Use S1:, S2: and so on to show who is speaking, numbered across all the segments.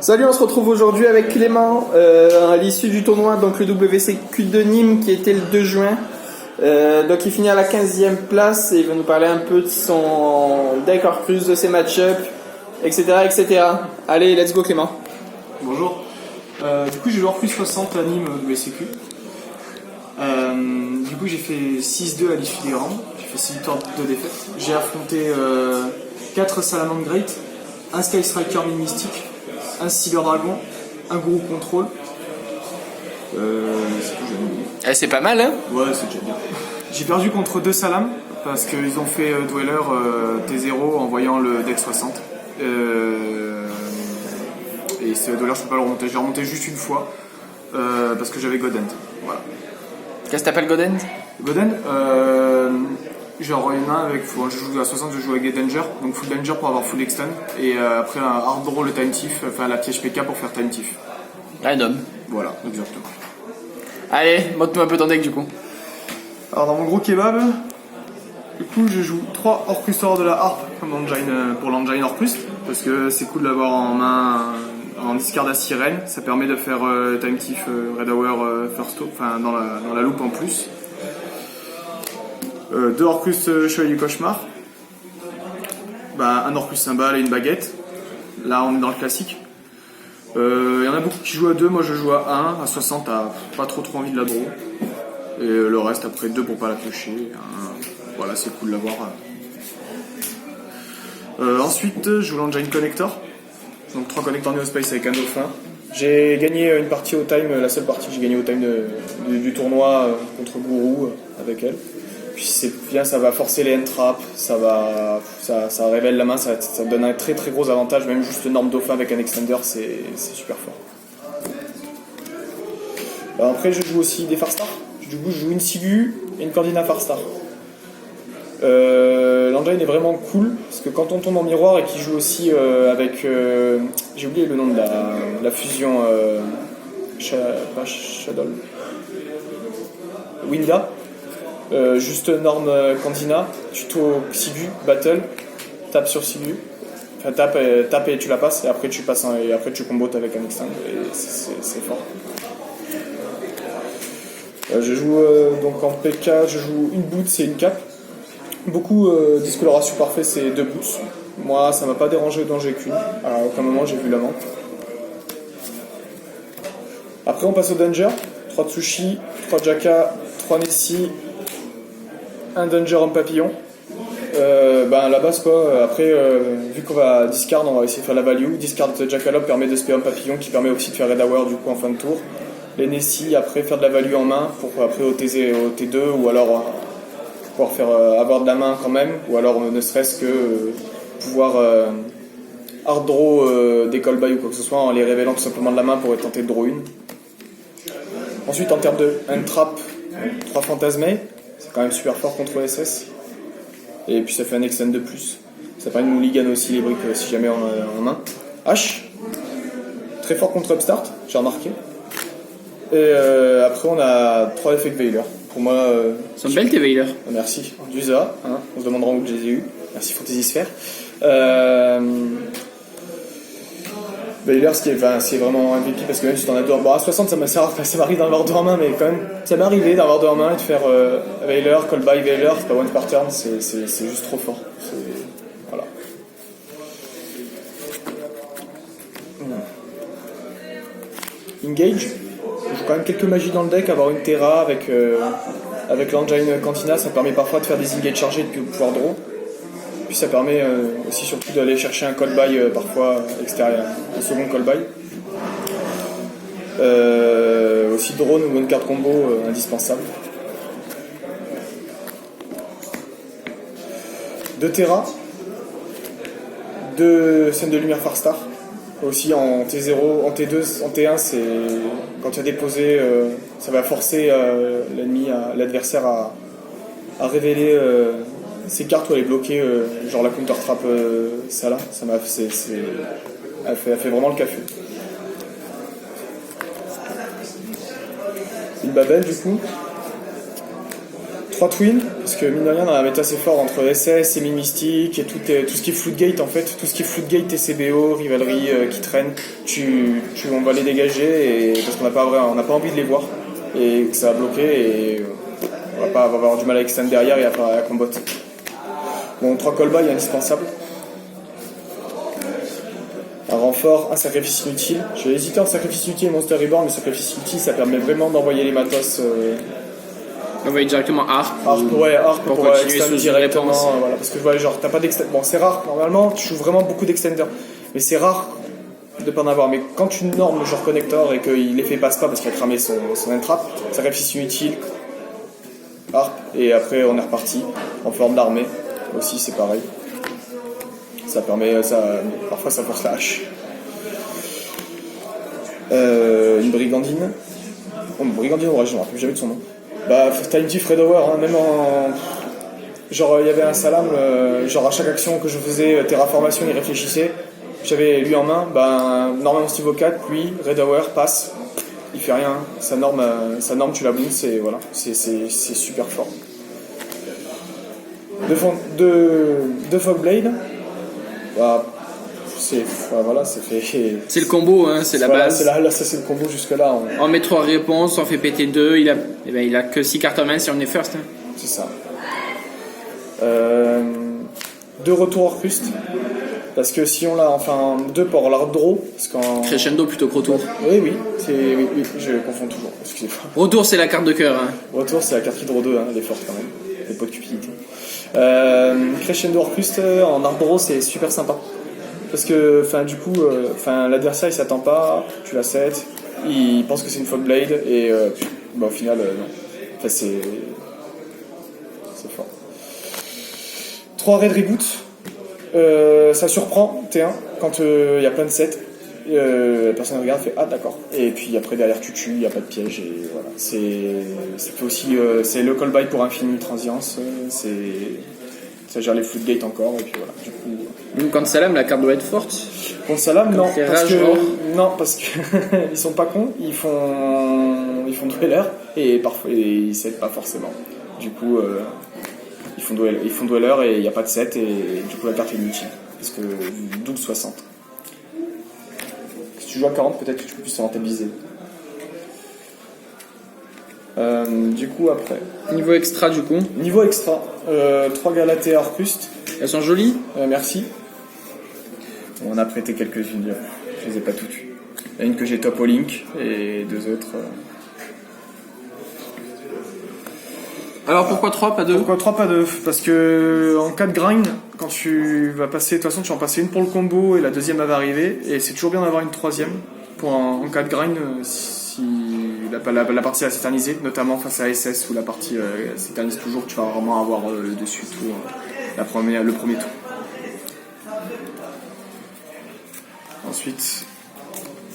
S1: Salut, on se retrouve aujourd'hui avec Clément à l'issue du tournoi, donc le WCQ de Nîmes qui était le 2 juin. Donc il finit à la 15e place et il va nous parler un peu de son deck Orcrux, de ses match-ups, etc., etc. Allez, let's go Clément.
S2: Bonjour. Du coup j'ai joué Orcrux 60 à Nîmes au WCQ. Du coup j'ai fait 6-2 à l'issue des rounds. J'ai fait 6 victoires, 2 défaites. J'ai affronté 4 Salamandre Great, un Sky Striker Mine Mystique, un Sealer Dragon, un Guru Control. C'est tout, j'ai oublié.
S1: C'est pas mal, hein?
S2: Ouais, c'est déjà bien. J'ai perdu contre 2 Salam parce qu'ils ont fait Dweller T0 en voyant le deck 60. Et ce Dweller, je peux pas le remonter. J'ai remonté juste une fois parce que j'avais Godend. Voilà.
S1: Qu'est-ce que t'appelles Godend?
S2: Godend, genre il y en a avec, je joue à 60, je joue avec des Danger, donc full Danger pour avoir full Extend, et après un hard draw le time tiff, enfin la piège PK pour faire time tiff.
S1: Random.
S2: Voilà, exactement.
S1: Allez, montre-nous un peu ton deck du coup.
S2: Alors dans mon gros kebab, du coup je joue 3 Orcrux hors de la harpe comme pour l'engine Orcrux, parce que c'est cool d'avoir en main en discard à sirène, ça permet de faire time tiff Red Hour first enfin dans la loupe en plus. 2 Orcrux Chevalier du Cauchemar, un Orcrux cymbale et une baguette. Là on est dans le classique. Il y en a beaucoup qui jouent à 2, moi je joue à 1, à 60 t'as pas trop envie de la draw. Et le reste après 2 pour pas la piocher. Voilà, c'est cool de l'avoir. Ensuite je joue l'Engine Connector. Donc 3 connecteurs Neospace avec un dauphin. J'ai gagné une partie au time, la seule partie que j'ai gagnée au time du tournoi contre Guru avec elle. Puis c'est bien, ça va forcer les end-traps, ça révèle la main, ça donne un très gros avantage, même juste le norme dauphin avec un extender, c'est super fort. Alors après je joue aussi des Farstar, du coup je joue une Sigu et une Candina Farstar. L'engine est vraiment cool, parce que quand on tombe en miroir et qu'il joue aussi avec, j'ai oublié le nom de la fusion, pas Shadow, Winda. Juste norme Candina, tuto Sigu, battle, tape sur Sigu, enfin tape et tu la passes et après tu passes et après tu combotes avec un extend et c'est fort. Je joue donc en PK, je joue une boots et une cape. Beaucoup discoloration parfait c'est 2 boots. Moi ça m'a pas dérangé d'en j'ai qu'une, à aucun moment j'ai vu la manque. Après on passe au danger, 3 Tsushi, 3 Jaka, 3 Nessie, un Danger en papillon. La base quoi, après vu qu'on va discard, on va essayer de faire la value. Discard Jackalope permet de spare un papillon qui permet aussi de faire Red Hour du coup en fin de tour. Les Nessie après faire de la value en main pour après au T2 ou alors pouvoir faire avoir de la main quand même, ou alors ne serait-ce que pouvoir hard draw des call by ou quoi que ce soit en les révélant tout simplement de la main pour tenter de draw une. Ensuite en termes de un trap, 3 fantasmés. C'est quand même super fort contre SS. Et puis ça fait un extend de plus. Ça permet de mulligan aussi les briques si jamais en main. H. Très fort contre Upstart, j'ai remarqué. Et après on a 3 effets de Veiler. Pour moi...
S1: Sont belles tes Veiler.
S2: Merci. D'Usa, hein. On se demandera où je les ai eu. Merci Fantasy Sphere. Veiler, c'est vraiment un MVP parce que même si t'en as 2 à 60, ça m'arrive d'en avoir 2 en main, mais quand même, ça m'est arrivé d'avoir 2 en main et de faire Veiler, call by Veiler, c'est pas one par turn, c'est juste trop fort. Voilà. Engage, je joue quand même quelques magies dans le deck, avoir une Terra avec l'Engine Cantina, ça permet parfois de faire des engage chargés et de pouvoir draw. Puis ça permet aussi surtout d'aller chercher un call by parfois extérieur, un second call by. Aussi drone ou une carte combo indispensable. 2 Terra, 2 scènes de lumière Farstar. Aussi en T0, en T2, en T1, c'est quand tu as déposé, ça va forcer l'adversaire à révéler ces cartes où elle est bloquée, genre la counter trap Salah, elle fait vraiment le café. Une Babel du coup, 3 twins, parce que mine de rien, dans la méta c'est fort entre SS, Semi Mystique et tout ce qui est Floodgate en fait. Tout ce qui est Floodgate, TCBO, Rivalry qui traînent, on va les dégager parce qu'on n'a pas envie de les voir et que ça va bloquer et on va avoir du mal à extend derrière et à combat. Bon, 3 call by indispensable. Un renfort, un sacrifice inutile. J'ai hésité en sacrifice inutile et Monster Reborn, mais sacrifice inutile ça permet vraiment d'envoyer les matos.
S3: On va directement Harp.
S2: Harp pour
S3: continuer
S2: extend
S3: sous
S2: directement.
S3: réponse.
S2: Voilà, parce que genre t'as pas d'extender. Bon, c'est rare. Normalement, tu joues vraiment beaucoup d'extenders, mais c'est rare de pas en avoir. Mais quand tu normes le genre connector et qu'il l'effet passe pas parce qu'il a cramé son entrap, sacrifice inutile, Harp et après on est reparti en forme d'armée. Aussi, c'est pareil. Ça permet parfois ça force la hache. Une brigandine. Oh, une brigandine orage, je me rappelle jamais de son nom. Bah, t'as une petite Redower, hein, même en. Genre, il y avait un salam, genre à chaque action que je faisais, terraformation, il réfléchissait. J'avais lui en main, bah, normalement Steve 4, lui, Redower, passe, il fait rien, sa norme tu la bounces et voilà, c'est super fort. Deux Fogblade, bah, voilà, c'est fait.
S3: C'est le combo, hein, c'est la base.
S2: Là, ça c'est le combo jusque-là.
S3: On met 3 réponses, on fait péter 2, il a que 6 cartes en main si on est first. Hein.
S2: C'est ça. 2 retours Orcust. Parce que si on l'a, enfin 2 pour l'art draw. Parce qu'en...
S3: Crescendo plutôt que retour.
S2: Oui, je confonds toujours. Excusez-moi.
S3: Retour, c'est la carte de cœur. Hein.
S2: Retour, c'est la carte draw 2, hein, elle est forte quand même. Elle est pas de cupidité. Crescendo Orcust en art draw, c'est super sympa. Parce que, du coup, l'adversaire il s'attend pas, tu la set, il pense que c'est une Fogblade et au final, non. Enfin, c'est fort. 3 Raid Reboot, ça surprend T1 quand il y a plein de sets. La personne regarde, fait ah d'accord. Et puis après derrière tu tues, il n'y a pas de piège et voilà. Ça fait aussi, c'est le call by pour infini transience, ça gère les floodgates encore et puis voilà. Du coup.
S3: Donc quand Salam, la carte doit être forte.
S2: Contre Salam, non, parce que ils sont pas cons, ils font dueller et parfois ils set pas forcément. Du coup, ils font dueller et il n'y a pas de set et du coup la carte est inutile parce que 12-60. Si tu joues à 40, peut-être que tu peux plus te rentabiliser. Du coup après.
S3: Niveau extra du coup.
S2: Niveau extra, 3 Galatea Orcust.
S3: Elles sont jolies.
S2: Merci. On a prêté quelques-unes, je les ai pas toutes. Il y en a une que j'ai top au link et 2 autres.
S3: Alors pourquoi 3 pas 2?
S2: Pourquoi 3 pas 2? Parce que en cas de grind, quand tu vas passer, de toute façon tu vas en passer une pour le combo et la deuxième elle va arriver et c'est toujours bien d'avoir une troisième pour en cas de grind si la partie va s'éterniser, notamment face à SS où la partie s'éternise toujours, tu vas vraiment avoir le dessus tour, le premier tour. Ensuite,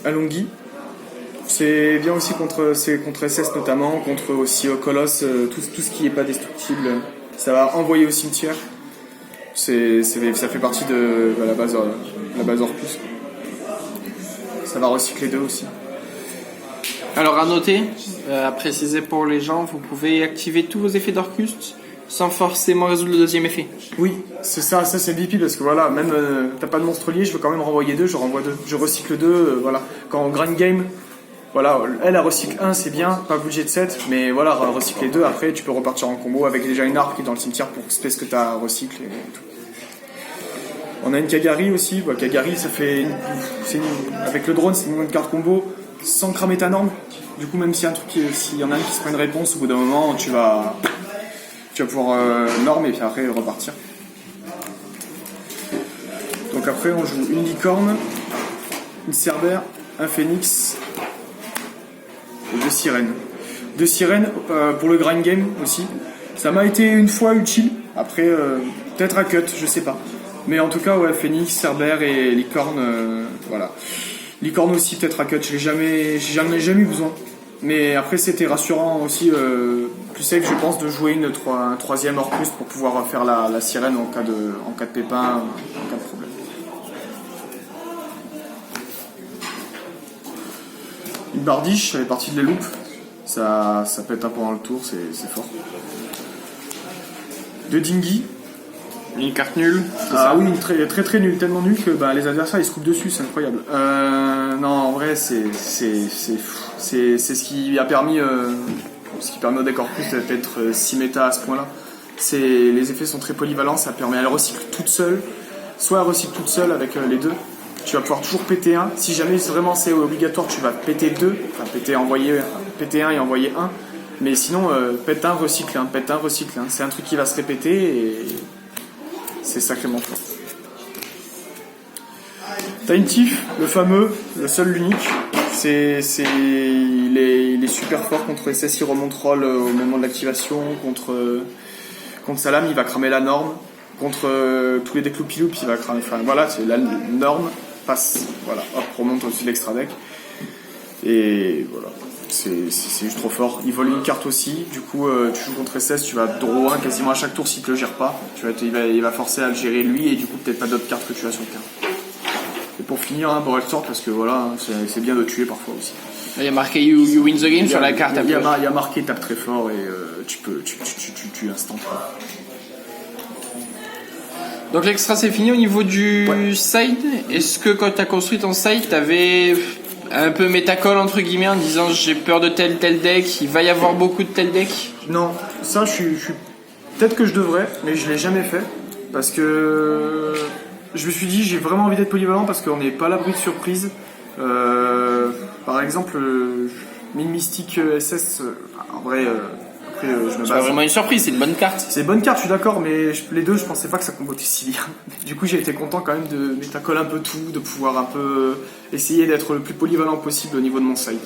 S2: Alongi. C'est bien aussi contre SS notamment, contre aussi Colosse, tout ce qui n'est pas destructible. Ça va envoyer au cimetière. Ça fait partie de la base Orcus. Ça va recycler 2 aussi.
S3: Alors à noter, à préciser pour les gens, vous pouvez activer tous vos effets d'Orcust sans forcément résoudre le deuxième effet.
S2: Oui, c'est ça c'est le VP parce que voilà, même t'as pas de monstre lié, je veux quand même renvoyer 2, je renvoie 2. Je recycle 2, voilà. Quand on grind game, voilà, elle recycle 1, c'est bien, pas budget de 7, mais voilà, recycler 2, après tu peux repartir en combo avec déjà une arme qui est dans le cimetière pour space que t'as recyclé et tout. On a une Kagari aussi, Kagari ça fait avec le drone c'est une carte combo sans cramer ta norme. Du coup même s'il y en a un qui se prend une réponse, au bout d'un moment tu vas pouvoir norme et puis après repartir. Donc après on joue une licorne, une cerbère, un phénix et 2 sirènes. 2 sirènes pour le grind game aussi. Ça m'a été une fois utile, après peut-être à cut, je sais pas. Mais en tout cas ouais, phénix, cerbère et licorne, voilà. Licorne aussi peut-être à cut, j'en ai jamais eu besoin. Mais après c'était rassurant aussi, plus safe je pense de jouer un troisième Orcus pour pouvoir faire la sirène en cas de pépin, en cas de problème. Une bardiche, elle est partie de les loupes, ça pète un peu pendant le tour, c'est fort. de Dingy.
S3: Une carte nulle.
S2: Ah oui, très très très nul, tellement nul que les adversaires ils se coupent dessus, c'est incroyable. Non, en vrai c'est ce qui a permis ce qui permet au deck Orcus d'être si méta à ce point-là. Les effets sont très polyvalents, ça permet elle recycle toute seule, soit elle recycle toute seule avec les deux. Tu vas pouvoir toujours péter un. Si jamais vraiment c'est obligatoire, tu vas péter deux, enfin péter un et envoyer un. Mais sinon pète un, recycle un, pète un, recycle un. C'est un truc qui va se répéter et c'est sacrément fort. Time Thief, le fameux, le seul, l'unique. Il est super fort contre SS, il remonte roll au moment de l'activation. Contre Salam, il va cramer la norme. Contre tous les decks loopy-loop, il va cramer. Enfin voilà, c'est la norme passe. Voilà, hop, remonte au-dessus de l'extra deck. Et voilà. C'est juste trop fort. Il vole une carte aussi. Du coup, tu joues contre SS, tu vas draw 1 quasiment à chaque tour s'il te le gère pas. Il va forcer à le gérer lui et du coup, peut-être pas d'autres cartes que tu as sur le terrain. Et pour finir, Borel sort parce que voilà, c'est bien de tuer parfois aussi.
S3: Il y a marqué you win the game sur la carte.
S2: Il y a marqué tape très fort et tu tues instant.
S3: Donc l'extra c'est fini au niveau du side. Est-ce que quand tu as construit ton side, t'avais un peu métacall entre guillemets en disant j'ai peur de tel deck, il va y avoir beaucoup de tel deck?
S2: Non, ça je suis peut-être que je devrais, mais je l'ai jamais fait parce que je me suis dit j'ai vraiment envie d'être polyvalent parce qu'on n'est pas à l'abri de surprise. Par exemple, Mine Mystique SS, en vrai, après je me base.
S3: C'est pas vraiment une surprise, c'est une bonne carte.
S2: C'est une bonne carte, je suis d'accord, mais les deux, je pensais pas que ça combotait si bien. Du coup, j'ai été content quand même de métacall un peu tout, de pouvoir un peu essayer d'être le plus polyvalent possible au niveau de mon side.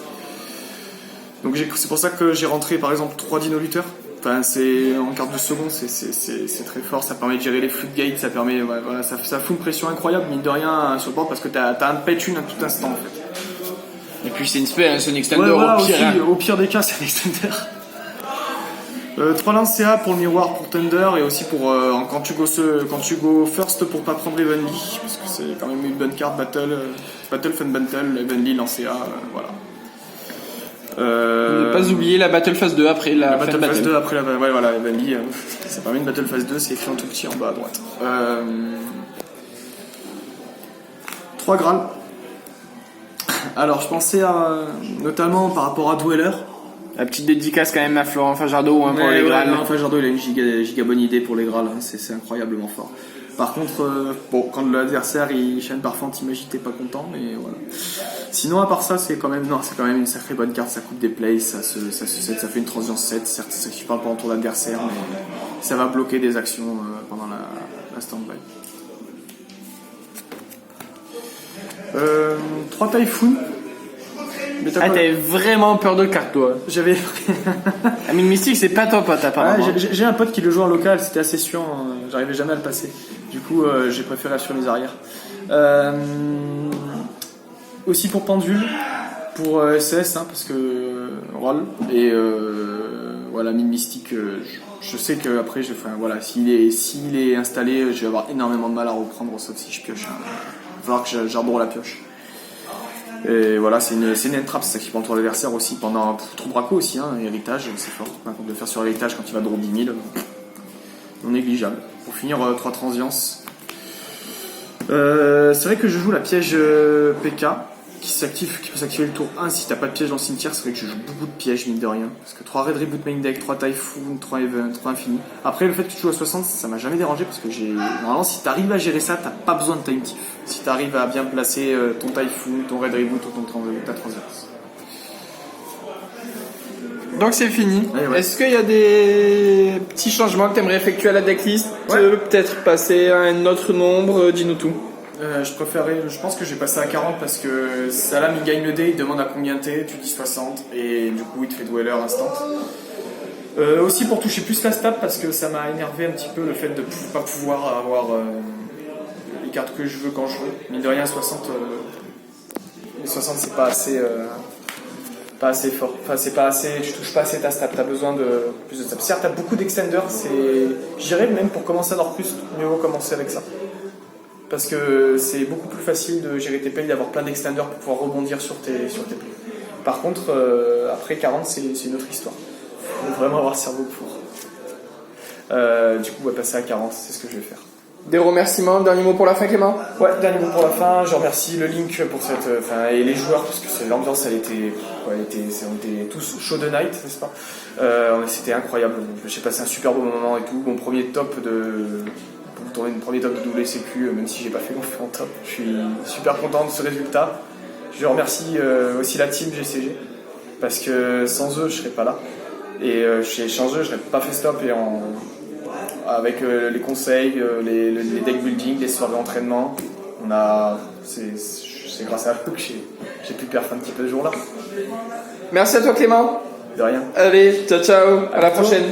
S2: Donc c'est pour ça que j'ai rentré par exemple 3 Dino Lutters. Enfin, c'est en carte de seconde, c'est très fort, ça permet de gérer les floodgates, ça permet, voilà, ça fout une pression incroyable, mine de rien, sur le board, parce que t'as un pet une à tout instant en fait.
S3: Et puis c'est une spell, c'est un extender
S2: voilà,
S3: au pire.
S2: Aussi, au pire des cas, c'est un extender. 3 lances CA pour le miroir pour Thunder et aussi pour quand tu go first pour pas prendre Evenly, parce que c'est quand même une bonne carte Battle Fun Battle, Evenly lance CA, voilà.
S3: Ne pas oublier la Battle Phase 2 après la
S2: Battle Phase 2 après ouais voilà, Evenly, ça permet une Battle Phase 2, c'est écrit en tout petit en bas à droite. 3 Graal. Alors je pensais notamment par rapport à Dweller.
S3: La petite dédicace quand même à Florent Fajardo pour les Graal.
S2: Florent Fajardo il a une giga bonne idée pour les Graal, hein. C'est incroyablement fort. Par contre, quand l'adversaire il chaîne par Fantimage, t'es pas content, mais voilà. Sinon, à part ça, c'est quand même une sacrée bonne carte. Ça coupe des plays, ça fait une transition 7. Certes, ça ne parle pas en tour d'adversaire, mais ça va bloquer des actions pendant la stand-by. 3 Typhoon.
S3: Ah, t'avais vraiment peur de carte, toi.
S2: J'avais.
S3: Mine Mystique, c'est pas ton pote, apparemment.
S2: J'ai un pote qui le joue en local, c'était assez chiant, j'arrivais jamais à le passer. Du coup, j'ai préféré assurer les arrières. Aussi pour Pendule, pour SS, hein, parce que roll. Et voilà, Mine Mystique, je sais que après, voilà, s'il est installé, je vais avoir énormément de mal à reprendre, sauf si je pioche. Il va falloir que j'arbore la pioche. Et voilà, c'est une entrap, c'est ça qui prend le tour d'adversaire aussi pendant trop braco aussi, hein, héritage, c'est fort. Par contre, de faire sur héritage quand il va draw 10 000, non négligeable. Pour finir, 3 transiences. C'est vrai que je joue la piège PK qui peut s'activer le tour 1 si t'as pas de piège dans le cimetière. C'est vrai que je joue beaucoup de pièges, mine de rien. Parce que 3 Red Reboot main deck, 3 Typhoon, 3 Event, 3 Infini. Après, le fait que tu joues à 60, ça m'a jamais dérangé parce que normalement, si t'arrives à gérer ça, t'as pas besoin de Time Thief. Si t'arrives à bien placer ton Typhoon, ton Red Reboot ou ta transverse.
S3: Donc c'est fini.
S2: Ouais.
S3: Est-ce qu'il y a des petits changements que tu aimerais effectuer à la decklist? Peut-être passer à un autre nombre, dis-nous tout.
S2: Je pense que je vais passer à 40 parce que Salam il gagne le dé, il demande à combien t'es, tu dis 60 et du coup il te fait Dweller instant. Aussi pour toucher plus la stab parce que ça m'a énervé un petit peu le fait de pas pouvoir avoir les cartes que je veux quand je veux. Mine de rien 60, les 60 c'est pas assez fort. Enfin c'est pas assez, tu touches pas assez ta stab, t'as besoin de plus de stab. Certes t'as beaucoup d'extenders, je dirais même pour commencer à avoir plus, mieux vaut commencer avec ça. Parce que c'est beaucoup plus facile de gérer tes plays, d'avoir plein d'extenders pour pouvoir rebondir sur tes plays. Par contre, après 40, c'est une autre histoire. Il faut vraiment avoir le cerveau pour. Du coup, on va passer à 40, c'est ce que je vais faire.
S1: Des remerciements, dernier mot pour la fin, Clément?
S2: Ouais, dernier mot pour la fin. Je remercie le Link pour cette, et les joueurs parce que l'ambiance, on était tous chaud de night, n'est-ce pas? C'était incroyable. J'ai passé un super beau moment et tout. Mon premier top pour tourner une premier top de WCQ, même si j'ai pas fait long feu en top. Je suis super content de ce résultat. Je remercie aussi la team GCG parce que sans eux, je serais pas là. Et sans eux, je n'aurais pas fait stop avec les conseils, les deck building, les soirées d'entraînement, c'est grâce à eux que j'ai pu perf un petit peu ce jour-là.
S1: Merci à toi, Clément.
S2: De rien.
S1: Allez, ciao ciao, à la prochaine.